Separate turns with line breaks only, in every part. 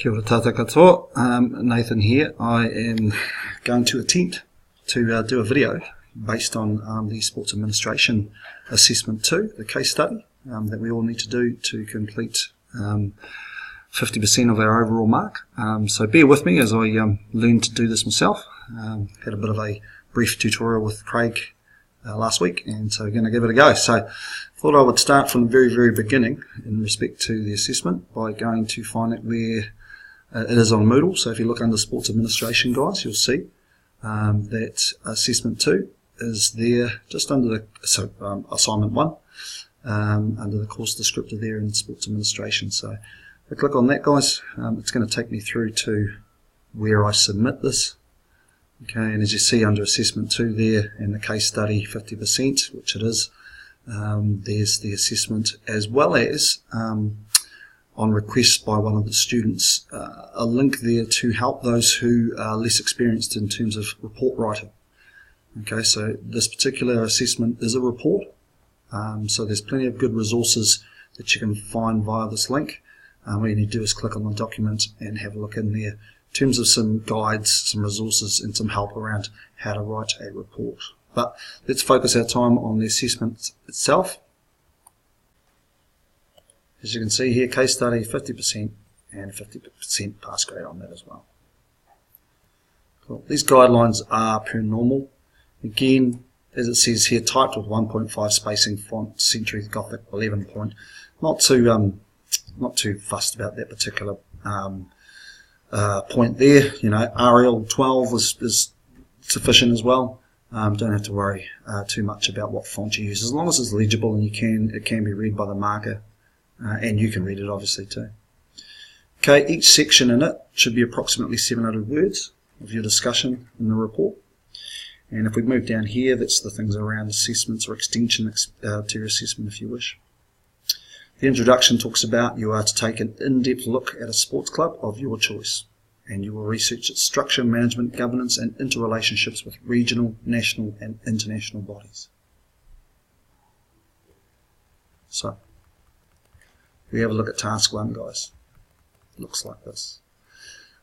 Kia ora tātou katoa, Nathan here. I am going to attempt to do a video based on the Sports Administration Assessment 2, the case study that we all need to do to complete 50% of our overall mark. So bear with me as I learn to do this myself. Had a bit of a brief tutorial with Craig last week, and so we're going to give it a go. So thought I would start from the very beginning in respect to the assessment by going to find it where it is on Moodle. So if you look under Sports Administration, guys, you'll see that Assessment 2 is there just under the Assignment 1 under the course descriptor there in Sports Administration. So if I click on that, guys, it's going to take me through to where I submit this. Okay, and as you see under Assessment 2 there in the case study 50%, which it is, there's the assessment, as well as on request by one of the students, a link there to help those who are less experienced in terms of report writing. Okay, so this particular assessment is a report, so there's plenty of good resources that you can find via this link. All you need to do is click on the document and have a look in there in terms of some guides, some resources and some help around how to write a report. But let's focus our time on the assessment itself. As you can see here, case study 50% and 50% pass grade on that as well. Cool. These guidelines are per normal. Again, as it says here, typed with 1.5 spacing, font, Century Gothic 11 point. Not too fussed about that particular point there. You know, Arial 12 is sufficient as well. Don't have to worry too much about what font you use, as long as it's legible and it can be read by the marker, and you can read it obviously too. Okay, each section in it should be approximately 700 words of your discussion in the report. And if we move down here, that's the things around assessments or extension to your assessment if you wish. The introduction talks about you are to take an in-depth look at a sports club of your choice, and you will research its structure, management, governance and interrelationships with regional, national and international bodies. So, we have a look at task 1, guys. It looks like this.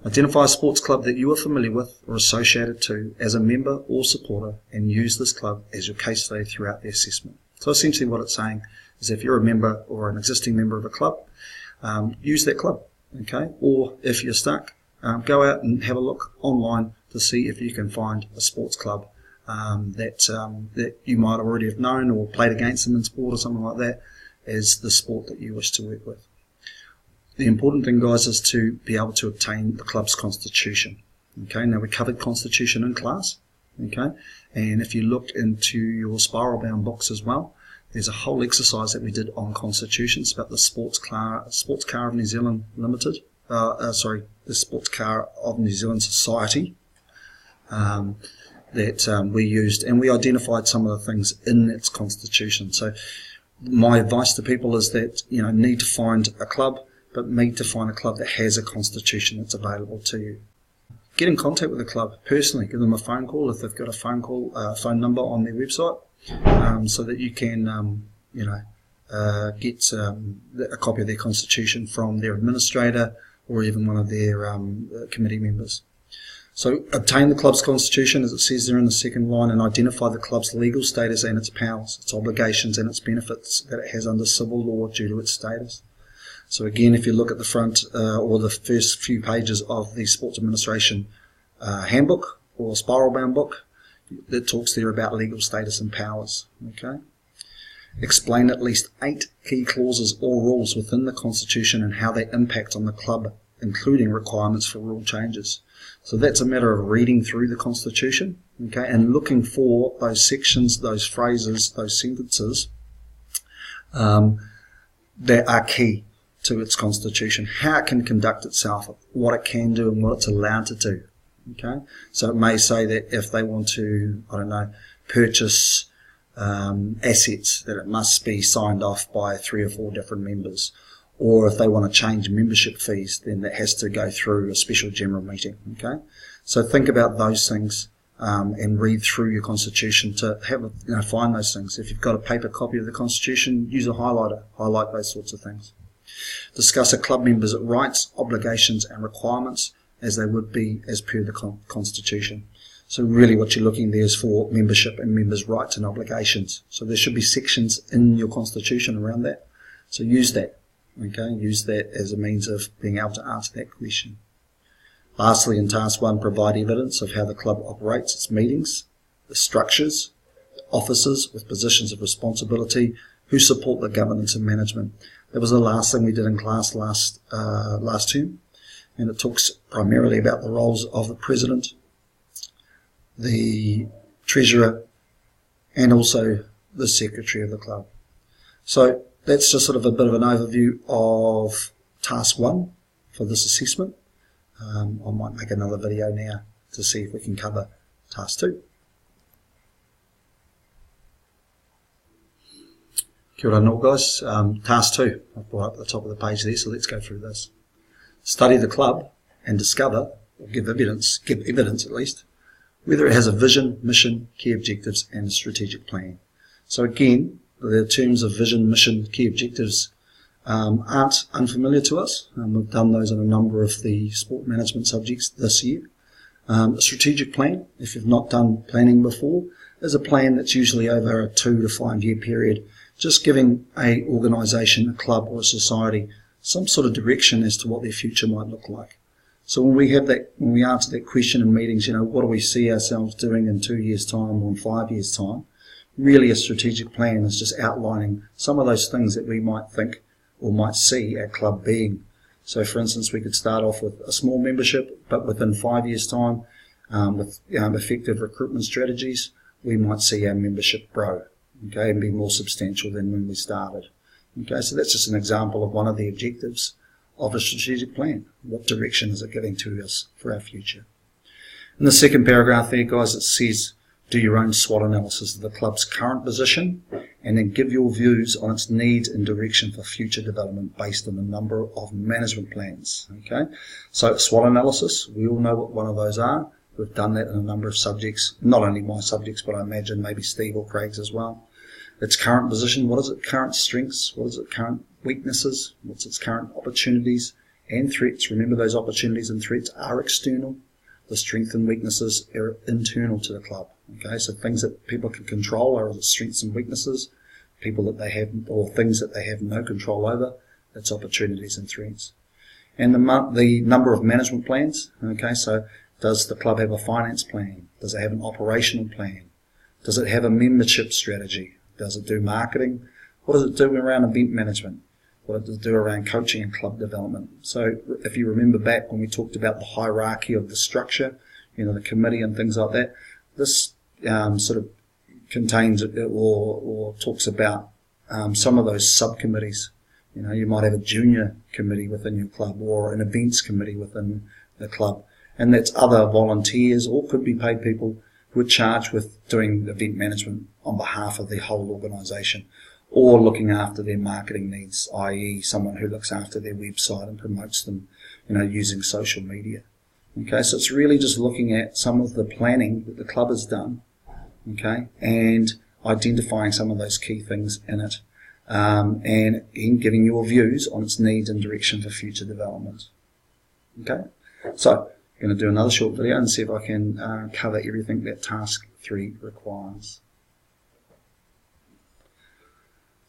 Identify a sports club that you are familiar with or associated to as a member or supporter, and use this club as your case study throughout the assessment. So essentially what it's saying is if you're a member or an existing member of a club, use that club, okay? Or if you're stuck, go out and have a look online to see if you can find a sports club that you might already have known or played against them in sport or something like that as the sport that you wish to work with. The important thing, guys, is to be able to obtain the club's constitution. Okay, now we covered constitution in class, okay, and if you look into your spiral bound books as well, there's a whole exercise that we did on constitutions about the Sports Car of New Zealand Limited, the Sports Car of New Zealand Society that we used, and we identified some of the things in its constitution. So my advice to people is that, you know, need to find a club, but need to find a club that has a constitution that's available to you. Get in contact with the club personally. Give them a phone call if they've got a phone number on their website, so that you can, get a copy of their constitution from their administrator or even one of their committee members. So obtain the club's constitution, as it says there in the second line, and identify the club's legal status and its powers, its obligations and its benefits that it has under civil law due to its status. So again, if you look at the front or the first few pages of the Sports Administration handbook or spiral bound book, that talks there about legal status and powers. Okay. Explain at least 8 key clauses or rules within the Constitution and how they impact on the club, including requirements for rule changes. So that's a matter of reading through the Constitution, okay, and looking for those sections, those phrases, those sentences that are key to its Constitution, how it can conduct itself, what it can do and what it's allowed to do. Okay, so it may say that if they want to, purchase assets, that it must be signed off by 3 or 4 different members. Or if they want to change membership fees, then that has to go through a special general meeting. Okay, so think about those things and read through your Constitution to find those things. If you've got a paper copy of the Constitution, use a highlighter, highlight those sorts of things. Discuss a club member's rights, obligations and requirements as they would be as per the Constitution. So really what you're looking there is for membership and members' rights and obligations. So there should be sections in your Constitution around that. So use that, okay? Use that as a means of being able to answer that question. Lastly, in Task 1, provide evidence of how the club operates its meetings, the structures, the officers with positions of responsibility, who support the governance and management. That was the last thing we did in class last term, and it talks primarily about the roles of the president, the treasurer, and also the secretary of the club. So that's just sort of a bit of an overview of Task 1 for this assessment. I might make another video now to see if we can cover Task 2. Kia ora nō guys. Task 2, I've brought up at the top of the page there, so let's go through this. Study the club and discover, or give evidence at least, whether it has a vision, mission, key objectives and a strategic plan. So again, the terms of vision, mission, key objectives aren't unfamiliar to us. We've done those in a number of the sport management subjects this year. A strategic plan, if you've not done planning before, is a plan that's usually over a 2 to 5 year period, just giving a organisation, a club or a society some sort of direction as to what their future might look like. So when we answer that question in meetings, what do we see ourselves doing in 2 years' time or in 5 years' time? Really a strategic plan is just outlining some of those things that we might think or might see our club being. So for instance, we could start off with a small membership, but within 5 years' time, with effective recruitment strategies, we might see our membership grow, okay, and be more substantial than when we started. Okay, so that's just an example of one of the objectives of a strategic plan. What direction is it giving to us for our future? In the second paragraph there, guys, it says, do your own SWOT analysis of the club's current position and then give your views on its needs and direction for future development based on a number of management plans. Okay, so SWOT analysis, we all know what one of those are. We've done that in a number of subjects, not only my subjects, but I imagine maybe Steve or Craig's as well. Its current position, what is its current strengths, what is its current weaknesses, what's its current opportunities and threats. Remember, those opportunities and threats are external. The strengths and weaknesses are internal to the club. Okay, so things that people can control are the strengths and weaknesses. People that they have, or things that they have no control over, that's opportunities and threats. And the number of management plans. Okay, so does the club have a finance plan? Does it have an operational plan? Does it have a membership strategy? Does it do marketing? What does it do around event management? What does it do around coaching and club development? So if you remember back when we talked about the hierarchy of the structure, the committee and things like that, this sort of contains or talks about some of those subcommittees. You might have a junior committee within your club or an events committee within the club, and that's other volunteers or could be paid people who are charged with doing event management on behalf of the whole organisation or looking after their marketing needs, i.e. someone who looks after their website and promotes them, using social media. Okay, so it's really just looking at some of the planning that the club has done, okay, and identifying some of those key things in it, and in giving your views on its needs and direction for future development. Okay, so I'm going to do another short video and see if I can cover everything that Task 3 requires.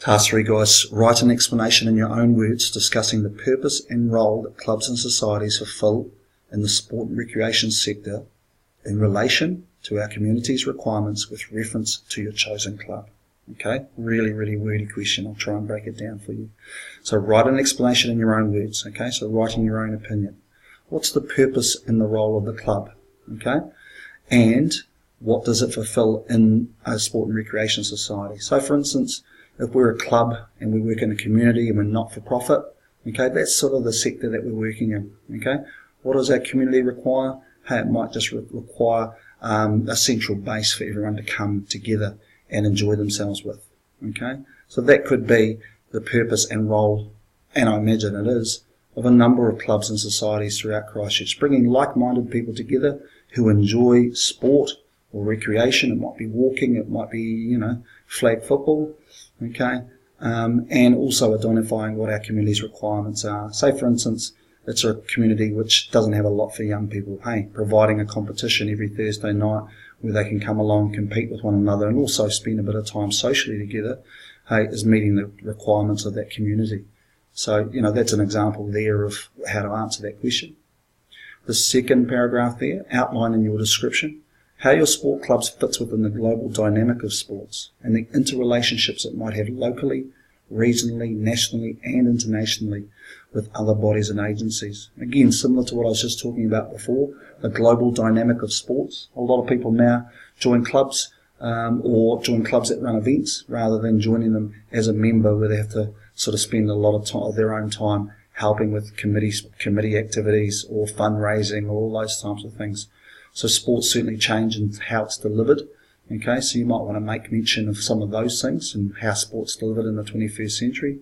Task 3, guys, write an explanation in your own words discussing the purpose and role that clubs and societies fulfill in the sport and recreation sector in relation to our community's requirements with reference to your chosen club. Okay, really, really wordy question. I'll try and break it down for you. So write an explanation in your own words. Okay, so writing your own opinion. What's the purpose and the role of the club? Okay, and what does it fulfill in a sport and recreation society? So for instance, if we're a club and we work in a community and we're not for profit, okay, that's sort of the sector that we're working in. Okay, what does our community require? Hey, it might just require a central base for everyone to come together and enjoy themselves with. Okay, so that could be the purpose and role, and I imagine it is, of a number of clubs and societies throughout Christchurch, bringing like-minded people together who enjoy sport or recreation. It might be walking, it might be, flag football, okay, and also identifying what our community's requirements are. Say, for instance, it's a community which doesn't have a lot for young people. Hey, providing a competition every Thursday night where they can come along, compete with one another, and also spend a bit of time socially together, hey, is meeting the requirements of that community. So, that's an example there of how to answer that question. The second paragraph there, outline in your description how your sport clubs fits within the global dynamic of sports and the interrelationships it might have locally, regionally, nationally and internationally with other bodies and agencies. Again, similar to what I was just talking about before, the global dynamic of sports. A lot of people now join clubs or join clubs that run events rather than joining them as a member where they have to sort of spend a lot of time, of their own time helping with committee activities or fundraising or all those types of things. So sports certainly change in how it's delivered. Okay, so you might want to make mention of some of those things and how sports delivered in the 21st century,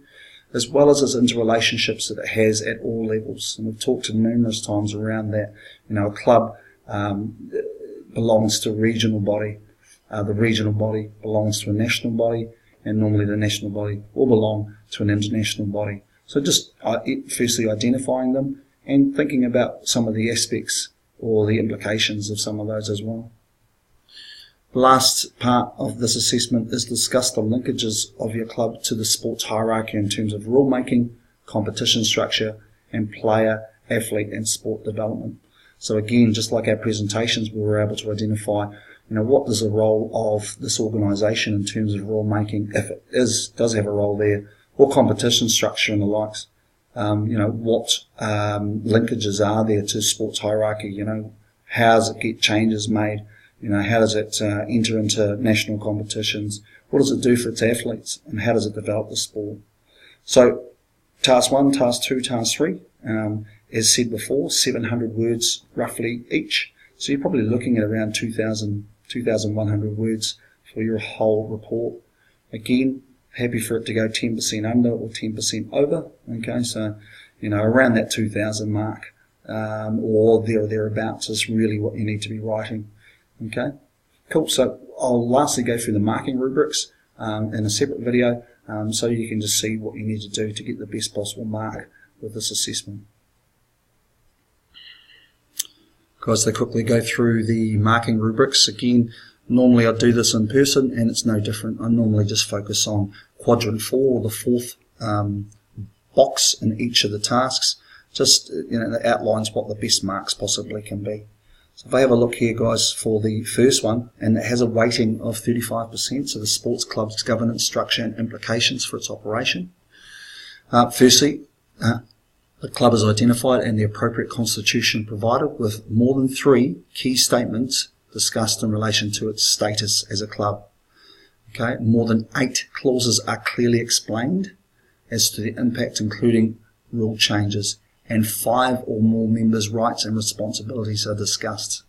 as well as its interrelationships that it has at all levels. And we've talked numerous times around that. A club belongs to a regional body. The regional body belongs to a national body, and normally the national body will belong to an international body. So just firstly identifying them and thinking about some of the aspects or the implications of some of those as well. The last part of this assessment is discuss the linkages of your club to the sports hierarchy in terms of rulemaking, competition structure, and player, athlete, and sport development. So again, just like our presentations, we were able to identify, what is the role of this organisation in terms of rulemaking, if it does have a role there, or competition structure and the likes. What linkages are there to sports hierarchy? How does it get changes made? How does it enter into national competitions? What does it do for its athletes? And how does it develop the sport? So, task 1, task 2, task 3, as said before, 700 words roughly each. So you're probably looking at around 2,100 words for your whole report. Again, happy for it to go 10% under or 10% over. Okay, so, around that 2,000 mark, or there or thereabouts is really what you need to be writing. Okay, cool. So I'll lastly go through the marking rubrics in a separate video, so you can just see what you need to do to get the best possible mark with this assessment. Guys, they quickly go through the marking rubrics. Again, normally I do this in person and it's no different. I normally just focus on quadrant 4, or the fourth box in each of the tasks. Just, that outlines what the best marks possibly can be. So if I have a look here, guys, for the first one, and it has a weighting of 35%, so the sports club's governance structure and implications for its operation. Firstly, the club is identified and the appropriate constitution provided with more than 3 key statements discussed in relation to its status as a club. Okay, more than 8 clauses are clearly explained as to the impact, including rule changes, and 5 or more members' rights and responsibilities are discussed.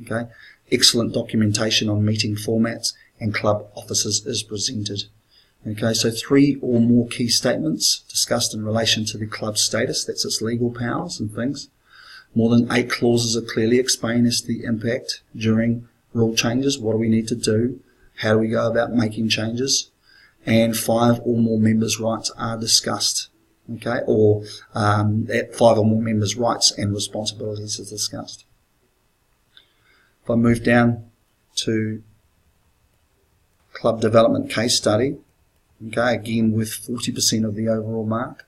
Okay, excellent documentation on meeting formats and club officers is presented. Okay, so 3 or more key statements discussed in relation to the club's status, that's its legal powers and things. More than 8 clauses are clearly explained as to the impact during rule changes. What do we need to do? How do we go about making changes? And 5 or more members' rights are discussed. Okay, or 5 or more members' rights and responsibilities is discussed. If I move down to club development case study, okay, again with 40% of the overall mark.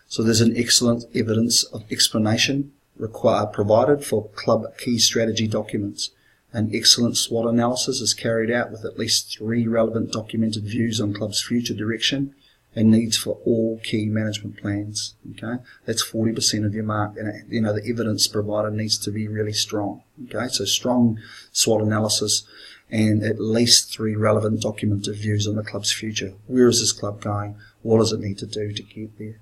So there's an excellent evidence of explanation provided for club key strategy documents. An excellent SWOT analysis is carried out with at least 3 relevant documented views on club's future direction and needs for all key management plans. Okay, that's 40% of your mark, and the evidence provided needs to be really strong. Okay, so strong SWOT analysis and at least 3 relevant documented views on the club's future. Where is this club going? What does it need to do to get there?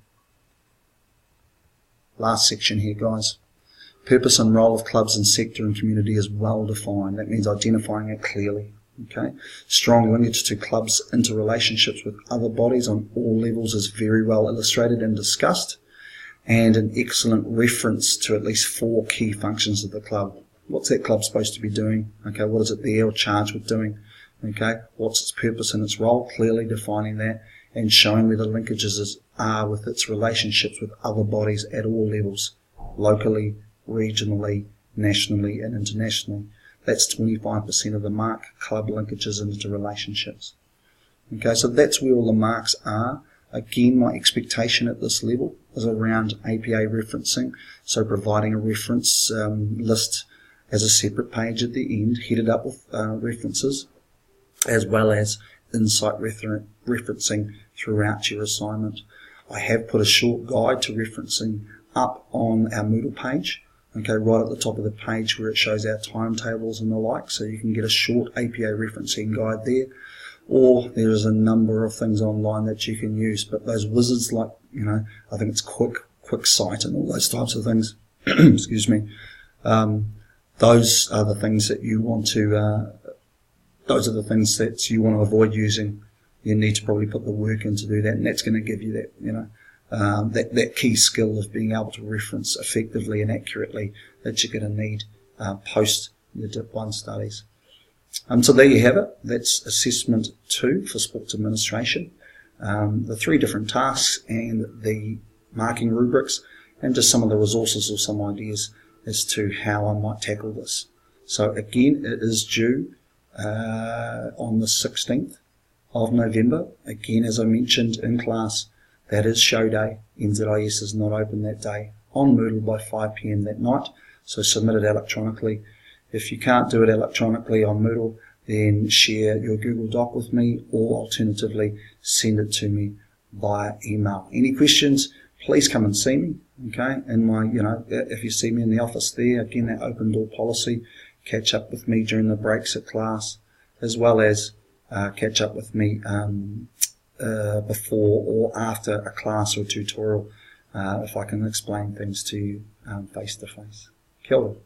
Last section here, guys. Purpose and role of clubs and sector and community is well defined. That means identifying it clearly. Okay, strong linkage to clubs' interrelationships with other bodies on all levels is very well illustrated and discussed, and an excellent reference to at least 4 key functions of the club. What's that club supposed to be doing? Okay, what is it there or charged with doing? Okay, what's its purpose and its role? Clearly defining that, and showing where the linkages are with its relationships with other bodies at all levels, locally, regionally, nationally and internationally. That's 25% of the mark, club linkages and interrelationships. Okay, so that's where all the marks are. Again, my expectation at this level is around APA referencing, so providing a reference list as a separate page at the end, headed up with references, as well as insight referencing throughout your assignment. I have put a short guide to referencing up on our Moodle page, okay, right at the top of the page where it shows our timetables and the like, so you can get a short APA referencing guide there. Or there's a number of things online that you can use, but those wizards like, I think it's QuickSight and all those types of things, excuse me, those are the things that you want to, avoid using. You need to probably put the work in to do that, and that's going to give you that, that key skill of being able to reference effectively and accurately that you're going to need post your Dip 1 studies. So there you have it. That's assessment 2 for sports administration. The 3 different tasks and the marking rubrics, and just some of the resources or some ideas as to how I might tackle this. So again, it is due on the 16th of November. Again, as I mentioned in class, that is show day. NZIS is not open that day on Moodle by 5 p.m. that night, so submit it electronically. If you can't do it electronically on Moodle, then share your Google Doc with me, or alternatively send it to me via email. Any questions, please come and see me, okay? And if you see me in the office there, again, that open door policy, catch up with me during the breaks at class, as well as catch up with me before or after a class or tutorial if I can explain things to you face to face. Kia ora.